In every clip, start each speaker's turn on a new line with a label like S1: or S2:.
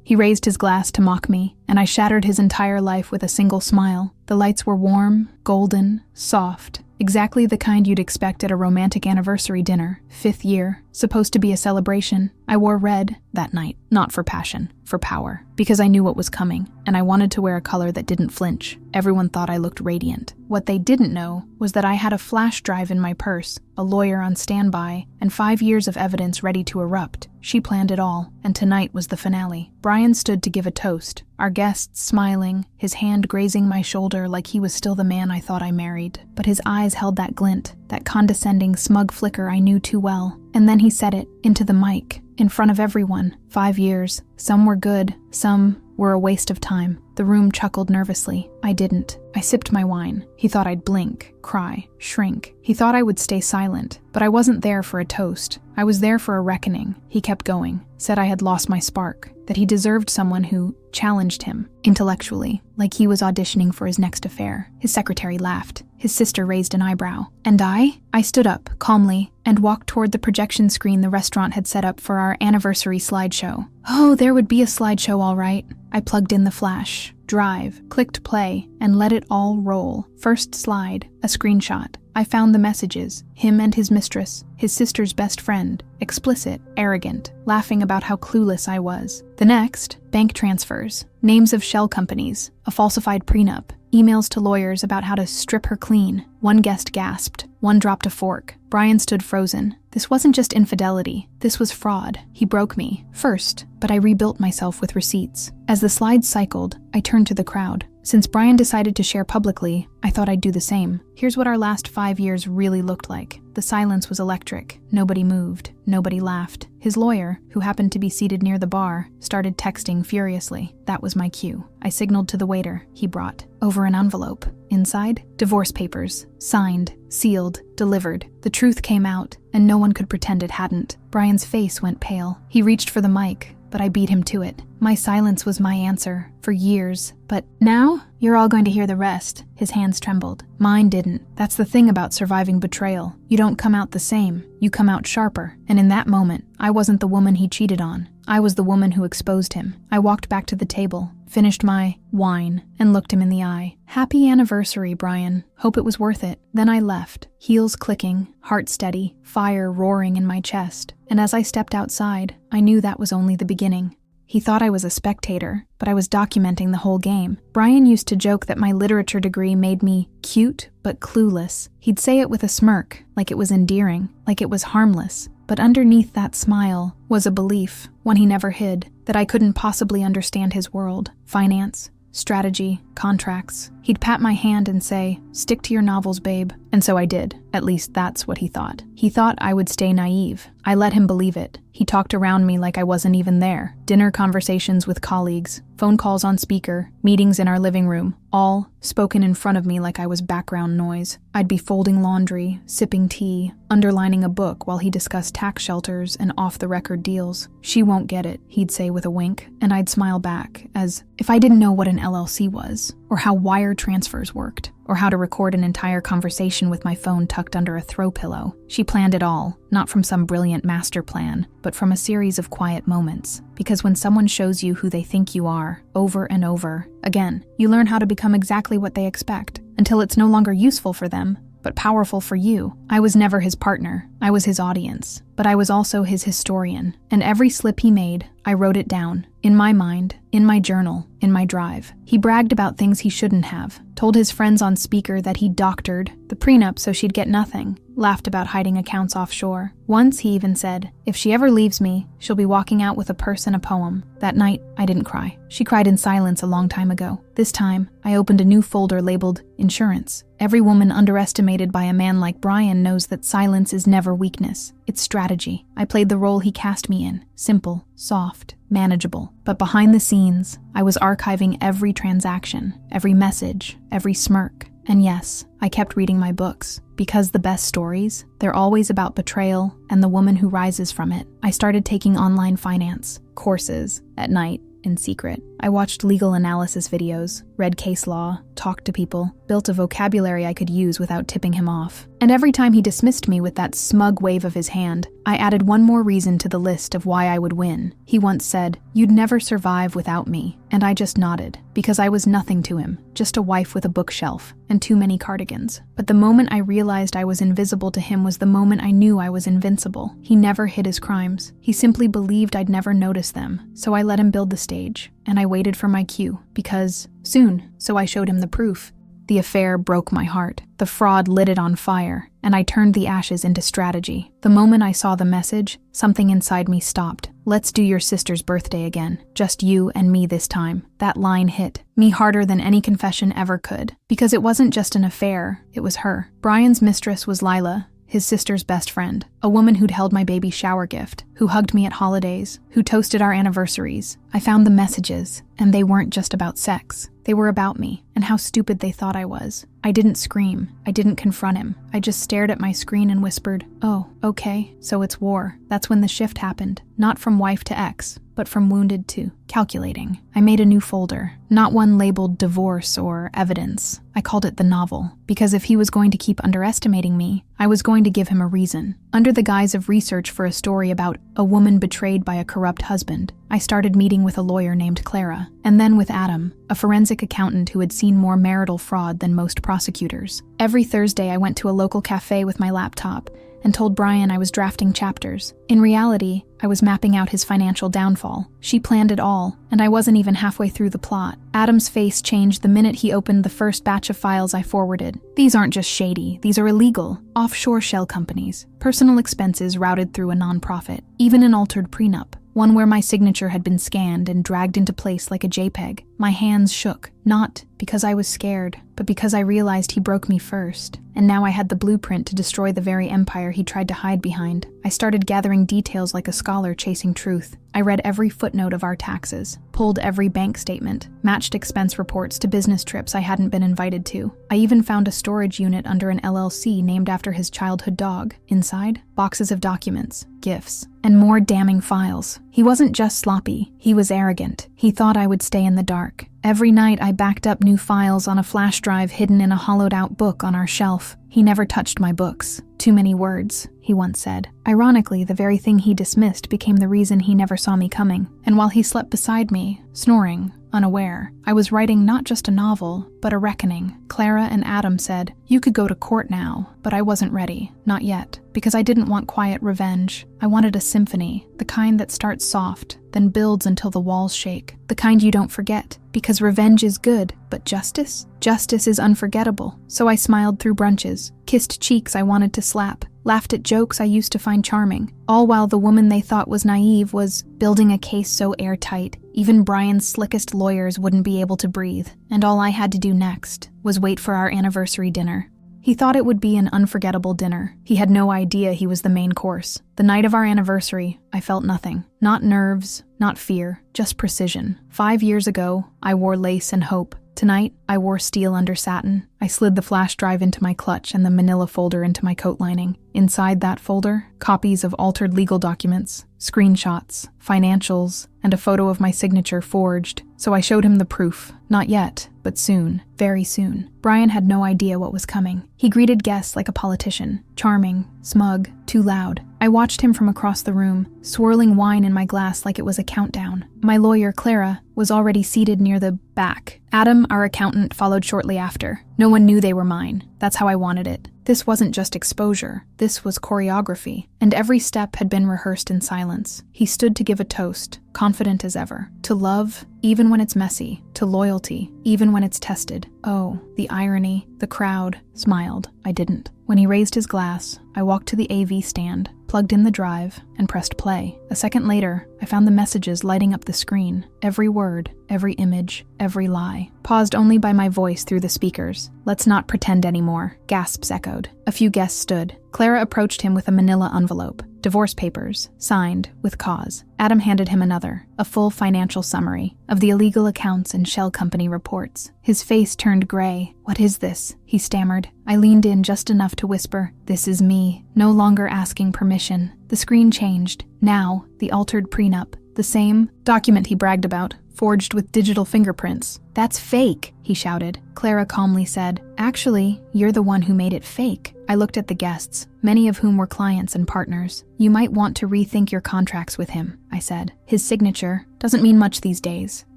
S1: He raised his glass to mock me, and I shattered his entire life with a single smile. The lights were warm, golden, soft, exactly the kind you'd expect at a romantic anniversary dinner, 5th year, supposed to be a celebration. I wore red that night, not for passion, for power, because I knew what was coming, and I wanted to wear a color that didn't flinch. Everyone thought I looked radiant. What they didn't know was that I had a flash drive in my purse, a lawyer on standby, and 5 years of evidence ready to erupt. She planned it all, and tonight was the finale. Brian stood to give a toast, our guests smiling, his hand grazing my shoulder like he was still the man I thought I married. But his eyes held that glint, that condescending, smug flicker I knew too well. And then he said it, into the mic, in front of everyone. 5 years. Some were good, some were a waste of time. The room chuckled nervously. I didn't. I sipped my wine. He thought I'd blink, cry, shrink. He thought I would stay silent, but I wasn't there for a toast. I was there for a reckoning. He kept going, said I had lost my spark, that he deserved someone who challenged him, intellectually, like he was auditioning for his next affair. His secretary laughed. His sister raised an eyebrow. And I? I stood up, calmly, and walked toward the projection screen the restaurant had set up for our anniversary slideshow. Oh, there would be a slideshow, all right. I plugged in the flash, drive, clicked play, and let it all roll. First slide, a screenshot. I found the messages, him and his mistress, his sister's best friend, explicit, arrogant, laughing about how clueless I was. The next, bank transfers, names of shell companies, a falsified prenup, emails to lawyers about how to strip her clean. One guest gasped, one dropped a fork. Brian stood frozen. This wasn't just infidelity, this was fraud. He broke me, first, but I rebuilt myself with receipts. As the slides cycled, I turned to the crowd. Since Brian decided to share publicly, I thought I'd do the same. Here's what our last 5 years really looked like. The silence was electric. Nobody moved. Nobody laughed. His lawyer, who happened to be seated near the bar, started texting furiously. That was my cue. I signaled to the waiter. He brought over an envelope. Inside, divorce papers. Signed, sealed, delivered. The truth came out, and no one could pretend it hadn't. Brian's face went pale. He reached for the mic, but I beat him to it. My silence was my answer, for years. But now, you're all going to hear the rest. His hands trembled. Mine didn't. That's the thing about surviving betrayal. You don't come out the same. You come out sharper. And in that moment, I wasn't the woman he cheated on. I was the woman who exposed him. I walked back to the table, finished my wine, and looked him in the eye. Happy anniversary, Brian. Hope it was worth it. Then I left, heels clicking, heart steady, fire roaring in my chest. And as I stepped outside, I knew that was only the beginning. He thought I was a spectator, but I was documenting the whole game. Brian used to joke that my literature degree made me cute but clueless. He'd say it with a smirk, like it was endearing, like it was harmless. But underneath that smile was a belief, one he never hid, that I couldn't possibly understand his world, finance, strategy, contracts. He'd pat my hand and say, "Stick to your novels, babe." And so I did. At least that's what he thought. He thought I would stay naive. I let him believe it. He talked around me like I wasn't even there. Dinner conversations with colleagues, phone calls on speaker, meetings in our living room, all spoken in front of me like I was background noise. I'd be folding laundry, sipping tea, underlining a book while he discussed tax shelters and off-the-record deals. "She won't get it," he'd say with a wink, and I'd smile back, as if I didn't know what an LLC was, or how wire transfers worked, or how to record an entire conversation with my phone tucked under a throw pillow. She planned it all, not from some brilliant master plan, but from a series of quiet moments. Because when someone shows you who they think you are, over and over, again, you learn how to become exactly what they expect, until it's no longer useful for them, but powerful for you. I was never his partner. I was his audience. But I was also his historian. And every slip he made, I wrote it down. In my mind, in my journal, in my drive. He bragged about things he shouldn't have. Told his friends on speaker that he doctored the prenup so she'd get nothing. Laughed about hiding accounts offshore. Once he even said, "If she ever leaves me, she'll be walking out with a purse and a poem." That night, I didn't cry. She cried in silence a long time ago. This time, I opened a new folder labeled insurance. Every woman underestimated by a man like Brian knows that silence is never weakness. It's strategy. I played the role he cast me in. Simple, soft, manageable. But behind the scenes, I was archiving every transaction, every message, every smirk. And yes, I kept reading my books. Because the best stories, they're always about betrayal and the woman who rises from it. I started taking online finance courses at night in secret. I watched legal analysis videos, read case law, talked to people, built a vocabulary I could use without tipping him off. And every time he dismissed me with that smug wave of his hand, I added one more reason to the list of why I would win. He once said, "You'd never survive without me." And I just nodded, because I was nothing to him, just a wife with a bookshelf and too many cardigans. But the moment I realized I was invisible to him was the moment I knew I was invincible. He never hid his crimes. He simply believed I'd never notice them. So I let him build the stage, and I waited for my cue, because soon, so I showed him the proof. The affair broke my heart. The fraud lit it on fire, and I turned the ashes into strategy. The moment I saw the message, something inside me stopped. "Let's do your sister's birthday again. Just you and me this time." That line hit me harder than any confession ever could. Because it wasn't just an affair, it was her. Brian's mistress was Lila, his sister's best friend, a woman who'd held my baby's shower gift, who hugged me at holidays, who toasted our anniversaries. I found the messages, and they weren't just about sex. They were about me, and how stupid they thought I was. I didn't scream. I didn't confront him. I just stared at my screen and whispered, "Oh, okay, so it's war." That's when the shift happened. Not from wife to ex, but from wounded to calculating. I made a new folder, not one labeled divorce or evidence. I called it the novel, because if he was going to keep underestimating me, I was going to give him a reason. Under the guise of research for a story about a woman betrayed by a corrupt husband, I started meeting with a lawyer named Clara, and then with Adam, a forensic accountant who had seen more marital fraud than most prosecutors. Every Thursday I went to a local cafe with my laptop and told Brian I was drafting chapters. In reality, I was mapping out his financial downfall. She planned it all, and I wasn't even halfway through the plot. Adam's face changed the minute he opened the first batch of files I forwarded. These aren't just shady, these are illegal. Offshore shell companies, personal expenses routed through a nonprofit, even an altered prenup. One where my signature had been scanned and dragged into place like a JPEG. My hands shook, not because I was scared, but because I realized he broke me first. And now I had the blueprint to destroy the very empire he tried to hide behind. I started gathering details like a scholar chasing truth. I read every footnote of our taxes, pulled every bank statement, matched expense reports to business trips I hadn't been invited to. I even found a storage unit under an LLC named after his childhood dog. Inside, boxes of documents, gifts, and more damning files. He wasn't just sloppy, he was arrogant. He thought I would stay in the dark. Every night I backed up new files on a flash drive hidden in a hollowed-out book on our shelf. He never touched my books. Too many words, he once said. Ironically, the very thing he dismissed became the reason he never saw me coming. And while he slept beside me, snoring, unaware, I was writing not just a novel, but a reckoning. Clara and Adam said, "You could go to court now," but I wasn't ready. Not yet. Because I didn't want quiet revenge. I wanted a symphony, the kind that starts soft, then builds until the walls shake. The kind you don't forget. Because revenge is good, but justice? Justice is unforgettable. So I smiled through brunches, kissed cheeks I wanted to slap, laughed at jokes I used to find charming, all while the woman they thought was naive was building a case so airtight, even Brian's slickest lawyers wouldn't be able to breathe. And all I had to do next was wait for our anniversary dinner. He thought it would be an unforgettable dinner. He had no idea he was the main course. The night of our anniversary, I felt nothing. Not nerves, not fear, just precision. 5 years ago, I wore lace and hope. Tonight, I wore steel under satin. I slid the flash drive into my clutch and the manila folder into my coat lining. Inside that folder, copies of altered legal documents, screenshots, financials, and a photo of my signature forged. So I showed him the proof. Not yet, but soon. Very soon. Brian had no idea what was coming. He greeted guests like a politician. Charming, smug, too loud. I watched him from across the room, swirling wine in my glass like it was a countdown. My lawyer, Clara, was already seated near the back. Adam, our accountant, followed shortly after. No one knew they were mine. That's how I wanted it. This wasn't just exposure. This was choreography. And every step had been rehearsed in silence. He stood to give a toast, confident as ever. To love, even when it's messy. To loyalty, even when it's tested. Oh, the irony. The crowd smiled. I didn't. When he raised his glass, I walked to the AV stand, plugged in the drive, and pressed play. A second later, I found the messages lighting up the screen. Every word, every image, every lie. Paused only by my voice through the speakers. "Let's not pretend anymore," gasps echoed. A few guests stood. Clara approached him with a manila envelope. Divorce papers, signed, with cause. Adam handed him another, a full financial summary of the illegal accounts and shell company reports. His face turned gray. "What is this?" he stammered. I leaned in just enough to whisper, "This is me," no longer asking permission. The screen changed. Now, the altered prenup, the same document he bragged about, forged with digital fingerprints. "That's fake," he shouted. Clara calmly said, "Actually, you're the one who made it fake." I looked at the guests, many of whom were clients and partners. "You might want to rethink your contracts with him," I said. "His signature doesn't mean much these days."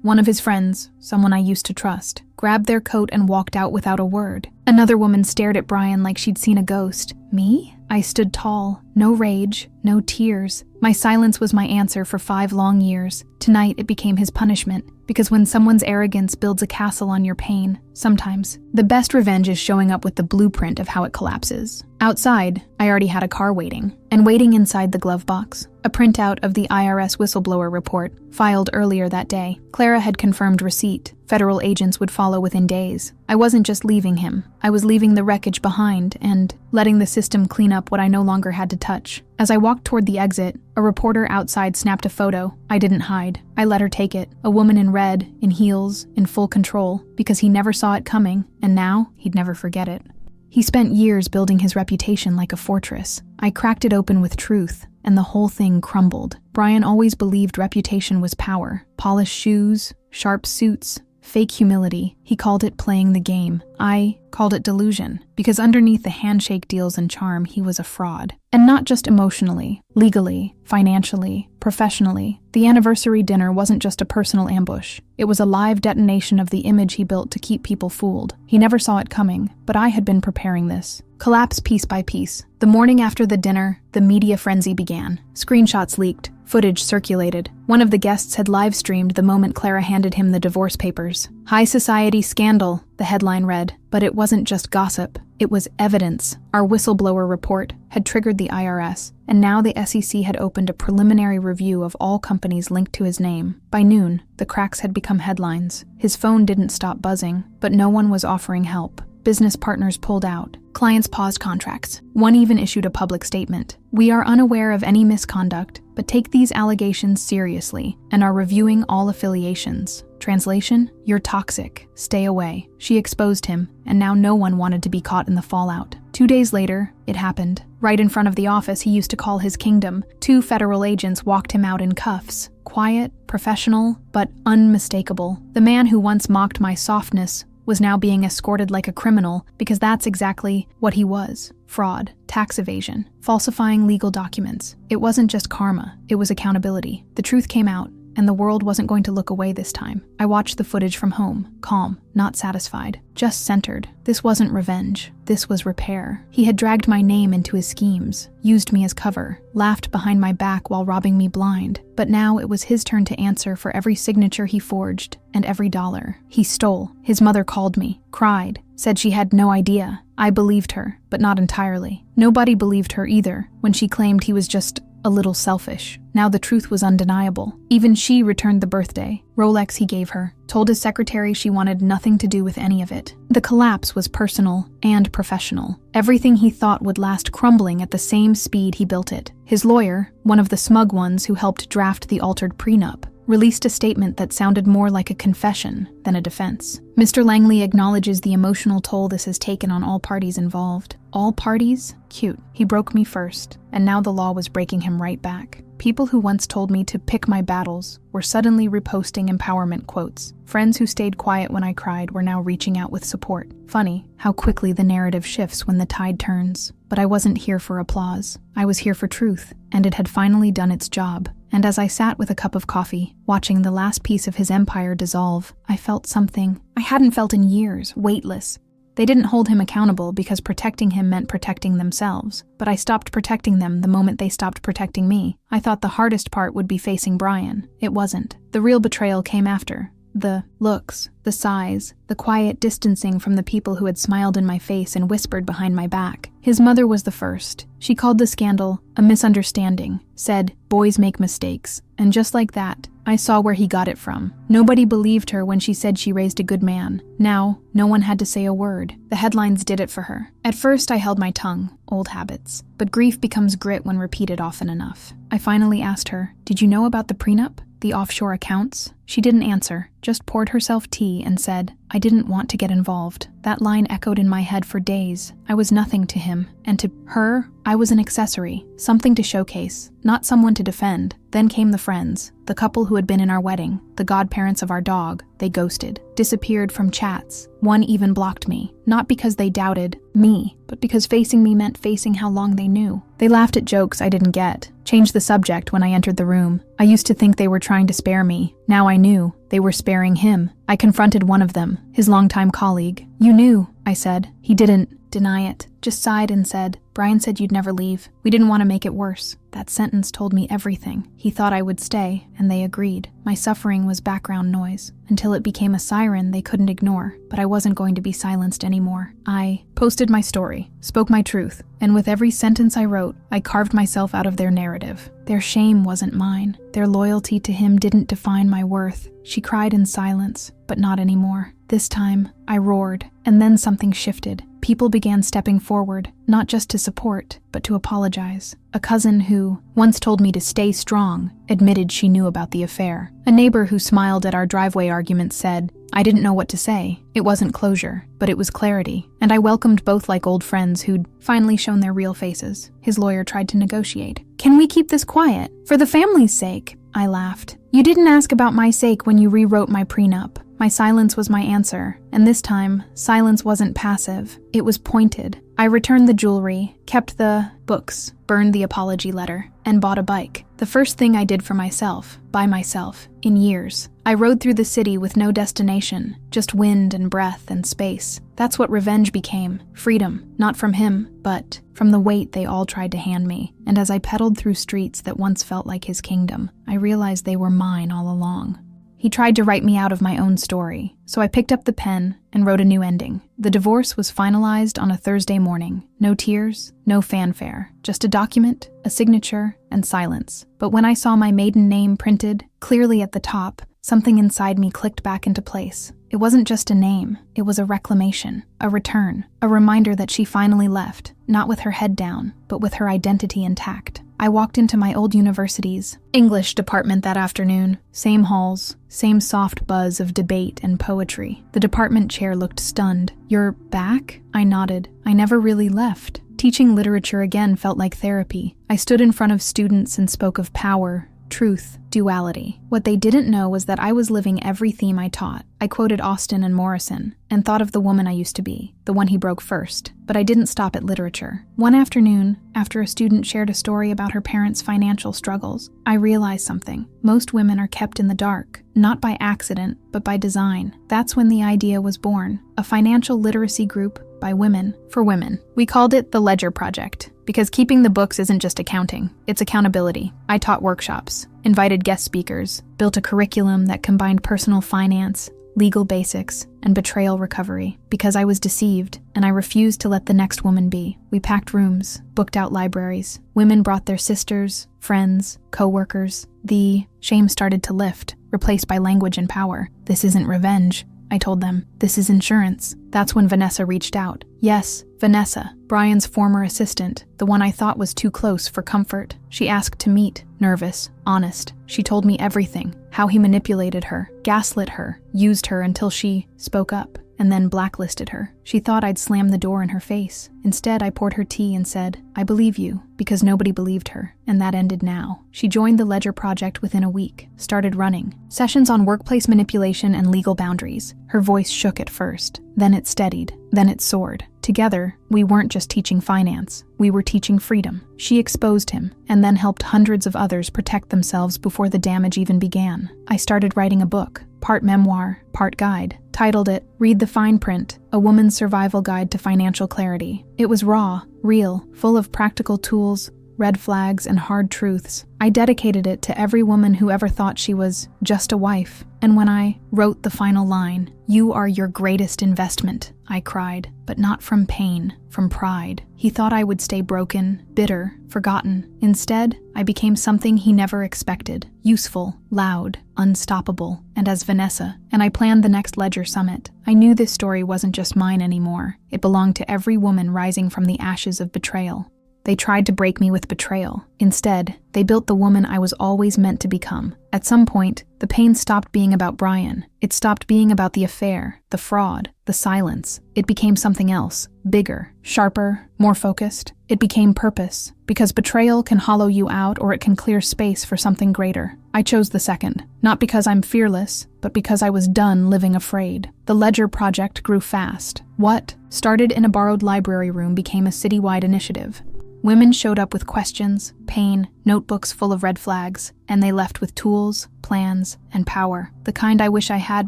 S1: One of his friends, someone I used to trust, grabbed their coat and walked out without a word. Another woman stared at Brian like she'd seen a ghost. Me? I stood tall. No rage, no tears. My silence was my answer for 5 long years. Tonight it became his punishment, because when someone's arrogance builds a castle on your pain, sometimes the best revenge is showing up with the blueprint of how it collapses. Outside, I already had a car waiting, and waiting inside the glove box, a printout of the IRS whistleblower report, filed earlier that day. Clara had confirmed receipt. Federal agents would follow within days. I wasn't just leaving him. I was leaving the wreckage behind and letting the system clean up what I no longer had to touch. As I walked toward the exit, a reporter outside snapped a photo. I didn't hide. I let her take it. A woman in red, in heels, in full control, because he never saw it coming, and now he'd never forget it. He spent years building his reputation like a fortress. I cracked it open with truth, and the whole thing crumbled. Brian always believed reputation was power. Polished shoes, sharp suits, fake humility. He called it playing the game. I called it delusion, because underneath the handshake deals and charm, he was a fraud. And not just emotionally, legally, financially, professionally. The anniversary dinner wasn't just a personal ambush. It was a live detonation of the image he built to keep people fooled. He never saw it coming, but I had been preparing this. Collapse piece by piece. The morning after the dinner, the media frenzy began. Screenshots leaked. Footage circulated. One of the guests had live-streamed the moment Clara handed him the divorce papers. "High society scandal," the headline read. But it wasn't just gossip. It was evidence. Our whistleblower report had triggered the IRS, and now the SEC had opened a preliminary review of all companies linked to his name. By noon, the cracks had become headlines. His phone didn't stop buzzing, but no one was offering help. Business partners pulled out. Clients paused contracts. One even issued a public statement. "We are unaware of any misconduct, but take these allegations seriously and are reviewing all affiliations." Translation: "You're toxic. Stay away." She exposed him, and now no one wanted to be caught in the fallout. 2 days later, it happened. Right in front of the office he used to call his kingdom, 2 federal agents walked him out in cuffs. Quiet, professional, but unmistakable. The man who once mocked my softness was now being escorted like a criminal, because that's exactly what he was. Fraud, tax evasion, falsifying legal documents. It wasn't just karma, it was accountability. The truth came out, and the world wasn't going to look away this time. I watched the footage from home, calm, not satisfied, just centered. This wasn't revenge, this was repair. He had dragged my name into his schemes, used me as cover, laughed behind my back while robbing me blind. But now it was his turn to answer for every signature he forged, and every dollar he stole. His mother called me, cried, said she had no idea. I believed her, but not entirely. Nobody believed her either, when she claimed he was just a little selfish. Now the truth was undeniable. Even she returned the birthday, Rolex he gave her, told his secretary she wanted nothing to do with any of it. The collapse was personal and professional. Everything he thought would last crumbling at the same speed he built it. His lawyer, one of the smug ones who helped draft the altered prenup, released a statement that sounded more like a confession than a defense. Mr. Langley acknowledges the emotional toll this has taken on all parties involved. All parties? Cute. He broke me first, and now the law was breaking him right back. People who once told me to pick my battles were suddenly reposting empowerment quotes. Friends who stayed quiet when I cried were now reaching out with support. Funny how quickly the narrative shifts when the tide turns. But I wasn't here for applause. I was here for truth, and it had finally done its job. And as I sat with a cup of coffee, watching the last piece of his empire dissolve, I felt something I hadn't felt in years, weightless. They didn't hold him accountable because protecting him meant protecting themselves, but I stopped protecting them the moment they stopped protecting me. I thought the hardest part would be facing Brian. It wasn't. The real betrayal came after. The looks, the sighs, the quiet distancing from the people who had smiled in my face and whispered behind my back. His mother was the first. She called the scandal a misunderstanding, said, "Boys make mistakes." And just like that, I saw where he got it from. Nobody believed her when she said she raised a good man. Now, no one had to say a word. The headlines did it for her. At first, I held my tongue, old habits. But grief becomes grit when repeated often enough. I finally asked her, "Did you know about the prenup? The offshore accounts?" She didn't answer, just poured herself tea and said, "I didn't want to get involved." That line echoed in my head for days. I was nothing to him, and to her, I was an accessory, something to showcase, not someone to defend. Then came the friends, the couple who had been in our wedding, the godparents of our dog. They ghosted, disappeared from chats. One even blocked me, not because they doubted me, but because facing me meant facing how long they knew. They laughed at jokes I didn't get, changed the subject when I entered the room. I used to think they were trying to spare me. Now I knew they were sparing him. I confronted one of them, his longtime colleague. "You knew," I said. He didn't deny it, just sighed and said, "Brian said you'd never leave. We didn't want to make it worse." That sentence told me everything. He thought I would stay, and they agreed. My suffering was background noise, until it became a siren they couldn't ignore. But I wasn't going to be silenced anymore. I posted my story, spoke my truth, and with every sentence I wrote, I carved myself out of their narrative. Their shame wasn't mine. Their loyalty to him didn't define my worth. She cried in silence, but not anymore. This time, I roared, and then something shifted. People began stepping forward, not just to support, but to apologize. A cousin who once told me to stay strong admitted she knew about the affair. A neighbor who smiled at our driveway argument said, I didn't know what to say. It wasn't closure, but it was clarity. And I welcomed both like old friends who'd finally shown their real faces. His lawyer tried to negotiate. "Can we keep this quiet? For the family's sake?" I laughed. "You didn't ask about my sake when you rewrote my prenup." My silence was my answer, and this time, silence wasn't passive. It was pointed. I returned the jewelry, kept the books, burned the apology letter, and bought a bike. The first thing I did for myself, by myself, in years. I rode through the city with no destination, just wind and breath and space. That's what revenge became. Freedom, not from him, but from the weight they all tried to hand me. And as I pedaled through streets that once felt like his kingdom, I realized they were mine all along. He tried to write me out of my own story, so I picked up the pen and wrote a new ending. The divorce was finalized on a Thursday morning. No tears, no fanfare, just a document, a signature, and silence. But when I saw my maiden name printed clearly at the top, something inside me clicked back into place. It wasn't just a name, it was a reclamation, a return, a reminder that she finally left, not with her head down, but with her identity intact. I walked into my old university's English department that afternoon. Same halls, same soft buzz of debate and poetry. The department chair looked stunned. "You're back?" I nodded. I never really left. Teaching literature again felt like therapy. I stood in front of students and spoke of power, truth, duality. What they didn't know was that I was living every theme I taught. I quoted Austen and Morrison, and thought of the woman I used to be, the one he broke first. But I didn't stop at literature. One afternoon, after a student shared a story about her parents' financial struggles, I realized something. Most women are kept in the dark, not by accident, but by design. That's when the idea was born, a financial literacy group by women, for women. We called it the Ledger Project, because keeping the books isn't just accounting, it's accountability. I taught workshops, invited guest speakers, built a curriculum that combined personal finance, legal basics, and betrayal recovery, because I was deceived, and I refused to let the next woman be. We packed rooms, booked out libraries. Women brought their sisters, friends, co-workers. The shame started to lift, replaced by language and power. "This isn't revenge," I told them. "This is insurance." That's when Vanessa reached out. Yes, Vanessa, Brian's former assistant, the one I thought was too close for comfort. She asked to meet, nervous, honest. She told me everything, how he manipulated her, gaslit her, used her until she spoke up, and then blacklisted her. She thought I'd slam the door in her face. Instead, I poured her tea and said, "I believe you," because nobody believed her, and that ended now. She joined the Ledger Project within a week, started running sessions on workplace manipulation and legal boundaries. Her voice shook at first, then it steadied, then it soared. Together, we weren't just teaching finance, we were teaching freedom. She exposed him, and then helped hundreds of others protect themselves before the damage even began. I started writing a book, part memoir, part guide, titled it, Read the Fine Print, A Woman's Survival Guide to Financial Clarity. It was raw, real, full of practical tools, red flags, and hard truths. I dedicated it to every woman who ever thought she was just a wife. And when I wrote the final line, "You are your greatest investment," I cried, but not from pain, from pride. He thought I would stay broken, bitter, forgotten. Instead, I became something he never expected. Useful, loud, unstoppable, and as Vanessa. And I planned the next Ledger Summit. I knew this story wasn't just mine anymore. It belonged to every woman rising from the ashes of betrayal. They tried to break me with betrayal. Instead, they built the woman I was always meant to become. At some point, the pain stopped being about Brian. It stopped being about the affair, the fraud, the silence. It became something else, bigger, sharper, more focused. It became purpose, because betrayal can hollow you out or it can clear space for something greater. I chose the second, not because I'm fearless, but because I was done living afraid. The Ledger Project grew fast. What started in a borrowed library room became a citywide initiative. Women showed up with questions, pain, notebooks full of red flags, and they left with tools, plans, and power. The kind I wish I had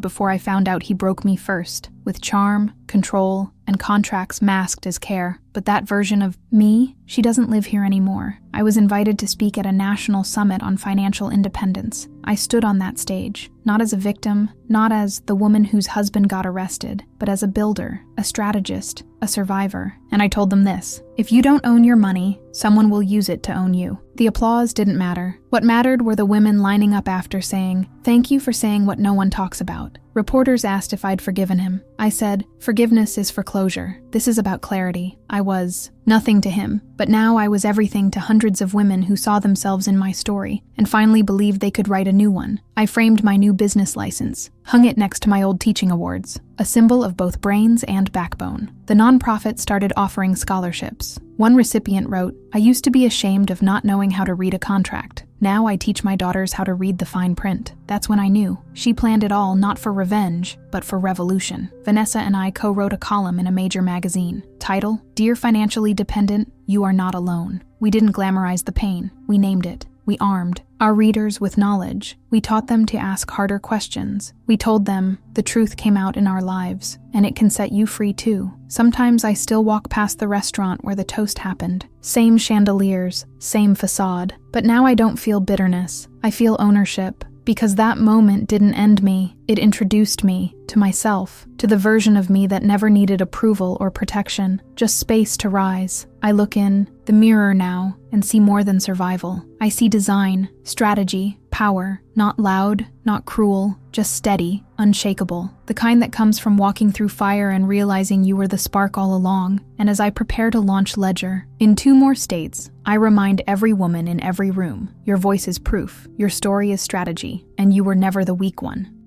S1: before I found out he broke me first, with charm, control, and contracts masked as care. But that version of me, she doesn't live here anymore. I was invited to speak at a national summit on financial independence. I stood on that stage, not as a victim, not as the woman whose husband got arrested, but as a builder, a strategist, a survivor. And I told them this: if you don't own your money, someone will use it to own you. The applause didn't matter. What mattered were the women lining up after saying, "Thank you for saying what no one talks about." Reporters asked if I'd forgiven him. I said, "Forgiveness is for closure. This is about clarity." I was nothing to him, but now I was everything to hundreds of women who saw themselves in my story and finally believed they could write a new one. I framed my new business license, hung it next to my old teaching awards, a symbol of both brains and backbone. The nonprofit started offering scholarships. One recipient wrote, "I used to be ashamed of not knowing how to read a contract. Now I teach my daughters how to read the fine print." That's when I knew. She planned it all not for revenge, but for revolution. Vanessa and I co-wrote a column in a major magazine. Title, "Dear Financially Dependent, You Are Not Alone." We didn't glamorize the pain. We named it. We armed our readers with knowledge. We taught them to ask harder questions. We told them the truth came out in our lives, and it can set you free too. Sometimes I still walk past the restaurant where the toast happened. Same chandeliers, same facade. But now I don't feel bitterness. I feel ownership. Because that moment didn't end me, it introduced me to myself, to the version of me that never needed approval or protection, just space to rise. I look in the mirror now and see more than survival. I see design, strategy, power, not loud, not cruel, just steady, unshakable. The kind that comes from walking through fire and realizing you were the spark all along. And as I prepare to launch Ledger, in 2 more states, I remind every woman in every room, your voice is proof, your story is strategy, and you were never the weak one.